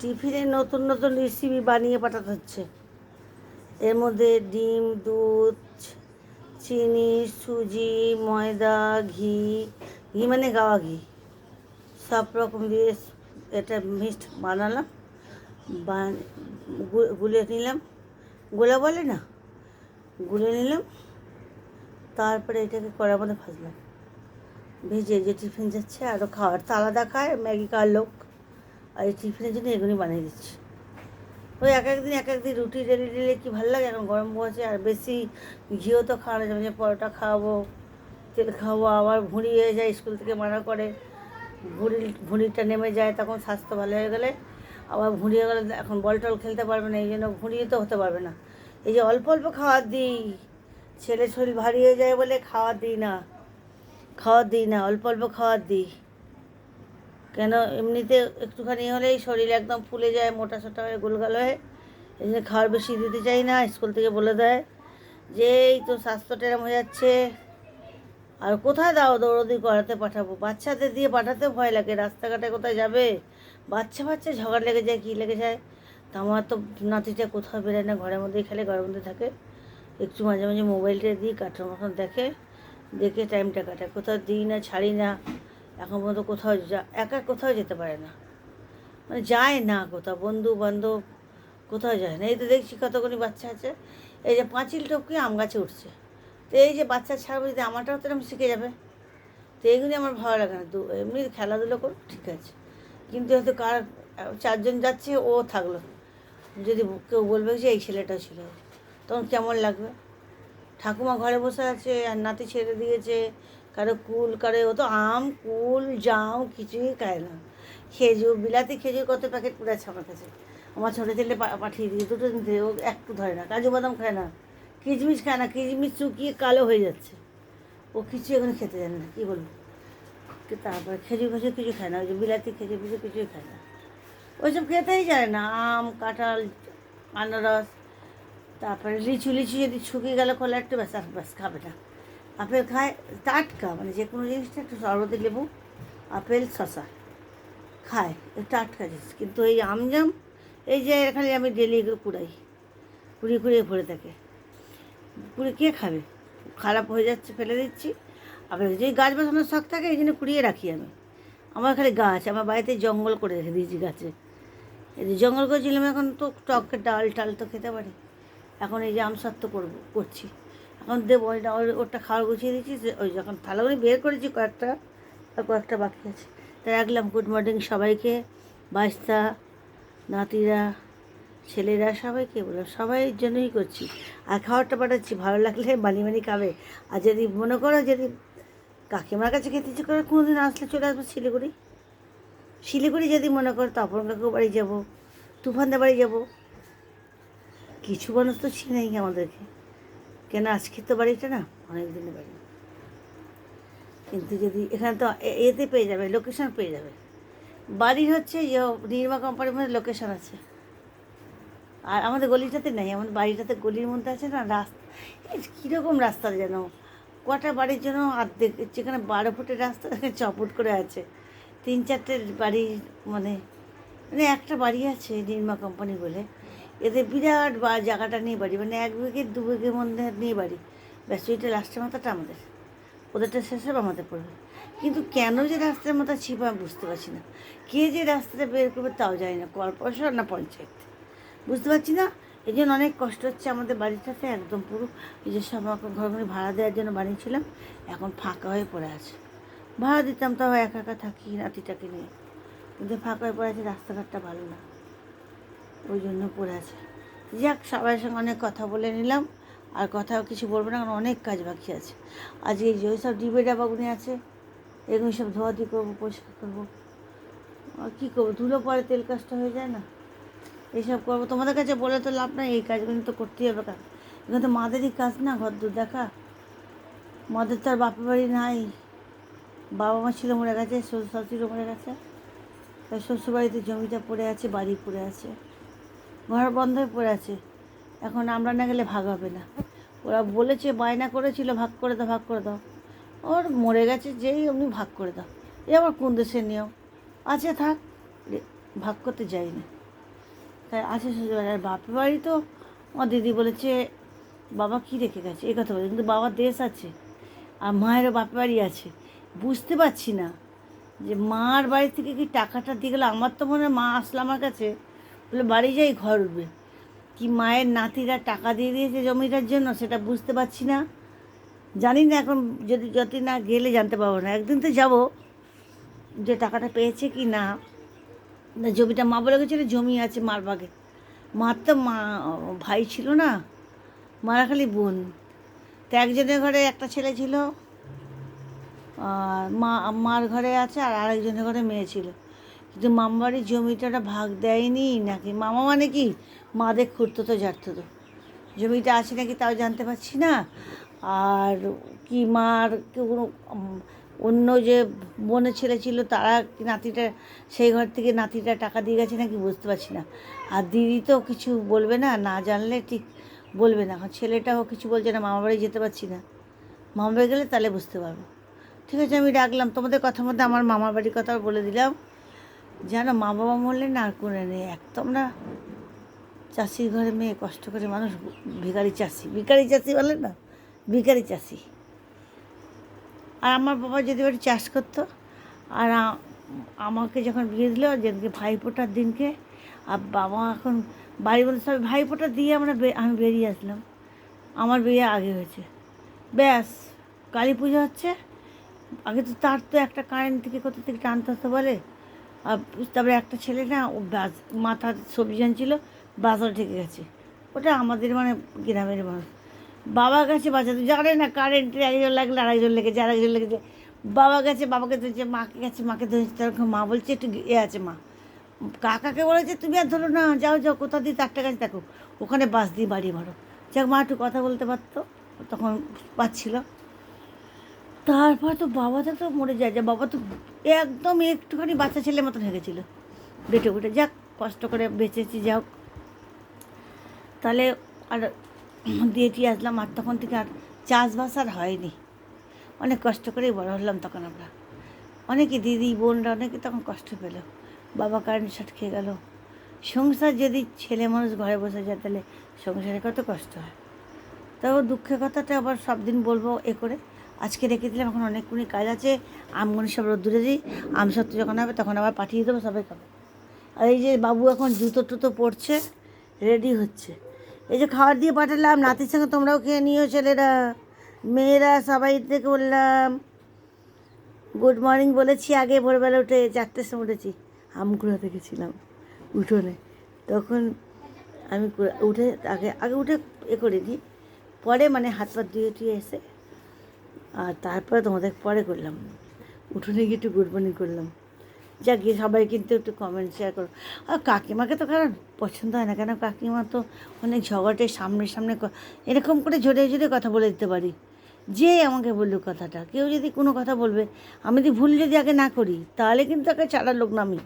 টিফিনে নতুন নতুন রেসিপি বানিয়ে পাঠাতে হচ্ছে। এর মধ্যে ডিম, দুধ, চিনি, সুজি, ময়দা, ঘি, ঘি মানে গাওয়া ঘি, সব রকম দিয়ে এটা মিক্সড বানালাম। গুলে নিলাম, গোলা বলে না, গুলে নিলাম। তারপরে এটাকে কড়ার মধ্যে ভাজলাম, ভেজে যে টিফিন যাচ্ছে। আরও খাওয়ার তো আলাদা খায়, ম্যাগি খাওয়ার লোক, আর এই টিফিনের জন্য এগুলি বানিয়ে দিচ্ছি। ওই এক একদিন রুটি ডেলি ডেলি কি ভালো লাগে, এখন গরম পড়েছে। আর বেশি ঘিও তো খাওয়ানো যাবে, যে পরোটা খাওয়াবো, তেল খাওয়াবো, আবার ভুঁড়ি হয়ে যায়, স্কুল থেকে মানা করে ভুঁড়িটা নেমে যায়। তখন স্বাস্থ্য ভালো হয়ে গেলে আবার ভুঁড়ি হয়ে গেলে এখন বল টল খেলতে পারবে না, এই জন্য ভুঁড়িয়ে তো হতে পারবে না। এই যে অল্প অল্প খাওয়ার দিই, ছেলে শরীর ভারী হয়ে যায় বলে খাওয়ার দিই না, অল্প অল্প খাওয়ার দিই। কেন, এমনিতে একটুখানি হলেই শরীর একদম ফুলে যায়, মোটা সোটা হয়ে গোলগাল হয়ে। এই জন্য খাওয়ার বেশি দিতে চাই না। স্কুল থেকে বলে দেয় যে এই তো স্বাস্থ্যটা এরম হয়ে যাচ্ছে, আর কোথায় দৌড়দৌড়ি করাতে পাঠাবো? বাচ্চাদের দিয়ে পাঠাতে ভয় লাগে, রাস্তাঘাটে কোথায় যাবে, বাচ্চা ঝগড়া লেগে যায়, কী লেগে যায়। তা আমার তো নাতিটা কোথাও বেরোয় না, ঘরের মধ্যেই খেলে, ঘরের মধ্যে থাকে। একটু মাঝে মাঝে মোবাইলটা দিই, কার্টুন মতন দেখে টাইমটা কাটায়। কোথাও দিই না, ছাড়ি না। এখন পর্যন্ত একা কোথাও যেতে পারে না, মানে যায় না কোথাও, বন্ধু বান্ধব কোথাও যায় না। এই তো দেখছি কতগুলি বাচ্চা আছে, এই যে পাঁচিল টপকে আম গাছে উঠছে। তো এই যে বাচ্চা ছাড়বো, যদি আমারটাও তো এরকম শিখে যাবে। তো এইগুলি আমার ভালো লাগে না। এমনি খেলাধুলো করুক, ঠিক আছে, কিন্তু হয়তো চারজন যাচ্ছে, ও থাকলো, যদি কেউ বলবে যে এই ছেলেটাও ছিল, তখন কেমন লাগবে? ঠাকুমা ঘরে বসে আছে আর নাতি ছেড়ে দিয়েছে, কারো ও তো আম, কুল, জাম কিছুই খায় না। বিলাতি খেজুর কত প্যাকেট পড়ে আছে আমার কাছে। আমার ছোটো ছেলে পাঠিয়ে দিয়ে দুটো দিন, ও একটু ধরে না, কাজু বাদাম খায় না, কিচমিচ খায় না, কিচমিচ শুকিয়ে কালো হয়ে যাচ্ছে, ও কিছু এখানে খেতে জানে না, কী বলবো। তারপরে খেজুর কিছু খায় না, ওই যে বিলাতি খেজুর কিছুই খায় না, ওইসব খেতেই যায় না। আম, কাঁঠাল, আনারস, তারপরে লিচু যদি শুকিয়ে গেলে খোলা একটু ব্যাস খাবে না। আপেল খায় টাটকা, মানে যে কোনো জিনিসটা একটু শরবতি লেবু, আপেল, শশা খায়, টাটকা জিনিস। কিন্তু এই আমজাম, এই যে এখানে আমি ডেলি এগুলো কুড়িয়ে ভরে থাকে, কে খাবে? খারাপ হয়ে যাচ্ছে, ফেলে দিচ্ছি। আবার যদি গাছ বসানোর শখ থাকে, এই জন্য কুড়িয়ে রাখি আমি। আমার খালি গাছ, আমার বাড়িতে জঙ্গল করে রেখে দিয়েছি গাছে। এই যে জঙ্গল করেছিলাম, এখন তো টকের ডাল টাল তো খেতে পারি। এখন এই যে আমসত্ত্ব করছি, এখন দেবো ওটা খাওয়ার গুছিয়ে দিচ্ছি। ওই যখন থালাগুলি বের করেছি কয়েকটা বাকি আছে, তাই রাখলাম। গুড মর্নিং সবাইকে, বাচ্চা, নাতিরা, ছেলেরা, সবাইকে বললাম, সবাইয়ের জন্যই করছি। আর খাবারটা পাঠাচ্ছি, ভালো লাগলে বানিয়ে খাবে। আর যদি মনে করো, যদি কাকিমার কাছে খেতে ইচ্ছে করে, কোনো দিন আসলে চলে আসবো শিলিগুড়ি যদি মনে করো, তপন কাকু বাড়ি যাবো, তুফানদের বাড়ি যাবো। কিছু মানুষ তো চিনেই আমাদেরকে, কেন আজকে তো বাড়িটা না, অনেক দিনের বাড়ি। কিন্তু যদি এখানে তো এতে পেয়ে যাবে, লোকেশান পেয়ে যাবে। বাড়ির হচ্ছে যে নির্মা কোম্পানির মধ্যে লোকেশান আছে, আর আমাদের গলিটাতে নেই। আমাদের বাড়িটাতে গলির মধ্যে আছে না, কীরকম রাস্তা যেন, কটা বাড়ির জন্য অর্ধেক, যেখানে 12 ফুটের রাস্তা, চপুট করে আছে। 3-4টে বাড়ি, মানে একটা বাড়ি আছে নির্মা কোম্পানি বলে, এদের বিরাট জায়গাটা নিয়ে বাড়ি, মানে 1 বিঘে 2 বিঘের মধ্যে নিয়ে বাড়ি। ব্যাস ওইটা লাস্টের মাথাটা আমাদের, ওদেরটা শেষ হবে, আমাদের পড়বে। কিন্তু কেন যে রাস্তার মাথা ছিপ আমি বুঝতে পারছি না। কে যে রাস্তাটা বের করবে তাও জানি না, কর্পোরেশন না পঞ্চায়েত, বুঝতে পারছি না। এই জন্য অনেক কষ্ট হচ্ছে আমাদের বাড়িটাতে, একদম পুরো নিজস্ব আমাকে ঘরগুলি ভাড়া দেওয়ার জন্য বানিয়েছিলাম, এখন ফাঁকা হয়ে পড়ে আছে। ভাড়া দিতাম, তাও একা থাকি নাতিটাকে নিয়ে, কিন্তু ফাঁকা হয়ে পড়ে আছে, রাস্তাঘাটটা ভালো না, ওই জন্য পড়ে আছে। যাক, সবার সঙ্গে অনেক কথা বলে নিলাম, আর কথাও কিছু বলবো না, কারণ অনেক কাজ বাকি আছে। আজকে এই যে ওই সব ডিবে ডাবাগুনি আছে, এগুলো সব ধোয়াধুয়ি করবো, পরিষ্কার করবো। আর কী করবো, ধুলো পরে তেল কাজটা হয়ে যায় না, এইসব করবো। তোমাদের কাছে বলে তো লাভ নাই, এই কাজগুলো তো করতেই হবে। কাজ এখানে তো মাদেরই কাজ না, ঘর দূর দেখা। মাদের তো আর বাপের বাড়ি নাই, বাবা মা ছিল, মরে গেছে, শ্বশুরও মরে গেছে, তাই শ্বশুরবাড়িতে জমিটা পড়ে আছে, বাড়ি পড়ে আছে, ঘর বন্ধ হয়ে পড়ে আছে। এখন আমরা না গেলে ভাগ হবে না। ওরা বলেছে, বায়না করেছিল, ভাগ করে দাও। ওর মরে গেছে যেই অমনি ভাগ করে দাও। এ আবার কোন দেশের নিয়ম আছে, থাক, ভাগ করতে যাই না। তাই আছে শ্বশুরবাড়ি। আর বাপের বাড়ি তো আমার দিদি বলেছে বাবা কী রেখে গেছে এই কথা বলে, কিন্তু বাবার দেশ আছে আর মায়েরও বাপের বাড়ি আছে। বুঝতে পারছি না যে মার বাড়ি থেকে কি টাকাটা দিয়ে গেলো। আমার তো মনে হয় মা আসলো আমার কাছে বলে বাড়ি যাই ঘর উঠবে, কি মায়ের নাতিরা টাকা দিয়ে দিয়েছে জমিটার জন্য সেটা বুঝতে পারছি না। জানি না এখন, যদি যতই না গেলে জানতে পারবো না। একদিন তো যাবো যে টাকাটা পেয়েছে কি না। জমিটা মা বলে গেছিলো জমি আছে মার বাগে। মার তো ভাই ছিল না, মারা খালি বোন। তো একজনের ঘরে একটা ছেলে ছিল, আর মার ঘরে আছে, আর আরেকজনের ঘরে মেয়ে ছিল। কিন্তু মামাবাড়ির জমিটা ভাগ দেয়নি নাকি, মামা মানে কি মাদের খুঁড়তো জানতো তো জমিটা আছে নাকি তাও জানতে পারছি না। আর কি মার কোনো অন্য যে বোনের ছেলে ছিল তারা কি নাতিটা সেই ঘর থেকে নাতিটা টাকা দিয়ে গেছে নাকি বুঝতে পারছি না। আর দিদি তো কিছু বলবে না, না জানলে ঠিক বলবে না। এখন ছেলেটাও কিছু বলছে না, মামাবাড়ি যেতে পারছি না। মামাবাড়ি গেলে তাহলে বুঝতে পারবো। ঠিক আছে, আমি রাখলাম। তোমাদের কথার মধ্যে আমার মামার বাড়ির কথাও বলে দিলাম। জানো মা বাবা মরলে না আর করে নেই। একদম না, চাষির ঘরে মেয়ে, কষ্ট করে মানুষ, ভিখারি চাষি বলে না, ভিখারি চাষি। আর আমার বাবা যদি বাড়ি চাষ করতো, আর আমাকে যখন বিয়ে দিল যেদিনকে ভাইফোঁটার দিনকে, আর বাবা এখন বাড়ি বলে সব ভাইফোঁটা দিয়ে আমি বেরিয়ে আসলাম। আমার বিয়ে আগে হয়েছে, ব্যাস কালী পুজো হচ্ছে। আগে তো তার তো একটা কারেন্ট থেকে কোথা থেকে টানতে হতো বলে। আর তারপরে একটা ছেলে না ও মাথার সবজি আনছিল, বাজারে ঠেকে গেছে। ওটা আমাদের মানে গ্রামের মানুষ, বাবা গেছে বাঁচাতে, জানে না কারেন্টের একজন লাগলে আরেকজন লেগেছে, আরেকজন লেগেছে। বাবা গেছে, বাবাকে ধরেছে, মাকে গেছে, মাকে ধরেছে। তখন মা বলছে একটু আছে মা, কাকাকে বলেছে তুমি আর ধরো না, যাও যাও কোথা দিয়ে তারটা গাছ দেখো, ওখানে বাস দিয়ে বাড়ি মারো। যাক মা একটু কথা বলতে পারতো, তখন পাচ্ছিল। তারপর তো বাবাটা তো মরে যায়, যে বাবা তো একদম একটুখানি বাচ্চা ছেলের মতন হয়ে গেছিলো, বেটে উঠে। যাক কষ্ট করে বেঁচেছি, যাও। তাহলে আর দিয়ে টিয়ে আসলাম। আর তখন থেকে আর চাষবাস আর হয়নি। অনেক কষ্ট করেই বড় হলাম তখন আমরা। অনেকে দিদি বোনরা অনেকে তখন কষ্ট পেল। বাবা কারেন্ট শর্ট খেয়ে গেল। সংসার যদি ছেলে মানুষ ঘরে বসে যায় তাহলে সংসারে কত কষ্ট হয়। তাও দুঃখের কথাটা আবার সব দিন বলবো এ করে। আজকে রেখে দিলাম, এখন অনেকক্ষণই কাজ আছে। আমগুলো সব রোদ্দুরে দিই, আম সত্য যখন হবে তখন আবার পাঠিয়ে দেবো, সবাই খাবে। আর এই যে বাবু এখন জুতো টুতো পরছে, রেডি হচ্ছে। এই যে খাবার দিয়ে পাঠালাম, নাতির সঙ্গে তোমরাও খেয়ে নিও, ছেলেরা মেয়েরা সবাই থেকে বললাম গুড মর্নিং বলেছি। আগে ভোরবেলা উঠে 4টের সময় উঠেছি, আম কুড়াতে গেছিলাম উঠোনে। তখন আমি উঠে আগে আগে উঠে এ করে দিই, পরে মানে হাত পা ধুয়ে টুয়ে এসে আর তারপরে তোমাদের পরে করলাম, উঠোনে গিয়ে একটু গুড মর্নিং করলাম। যা গিয়ে সবাই কিন্তু একটু কমেন্ট শেয়ার করো। আর কাকিমাকে তো কারণ পছন্দ হয় না, কেন কাকিমা তো অনেক ঝগড়াটে, সামনে সামনে এরকম করে জোরে জোরে কথা বলে দিতে পারি। যে আমাকে বললো কথাটা, কেউ যদি কোনো কথা বলবে, আমি যদি ভুল যদি আগে না করি তাহলে কিন্তু তাকে ছাড়ার লোক না আমি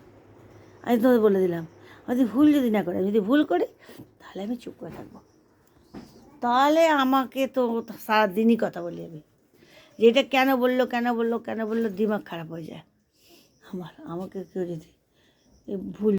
তোমাদের বলে দিলাম। আমি যদি ভুল যদি না করি, আমি যদি ভুল করি তাহলে আমি চুপ করে থাকবো। তাহলে আমাকে তো সারাদিনই কথা বলি আমি, যে এটা কেন বললো কেন বললো কেন বললো, দিমাগ খারাপ হয়ে যায় আমাকে কেউ যদি ভুল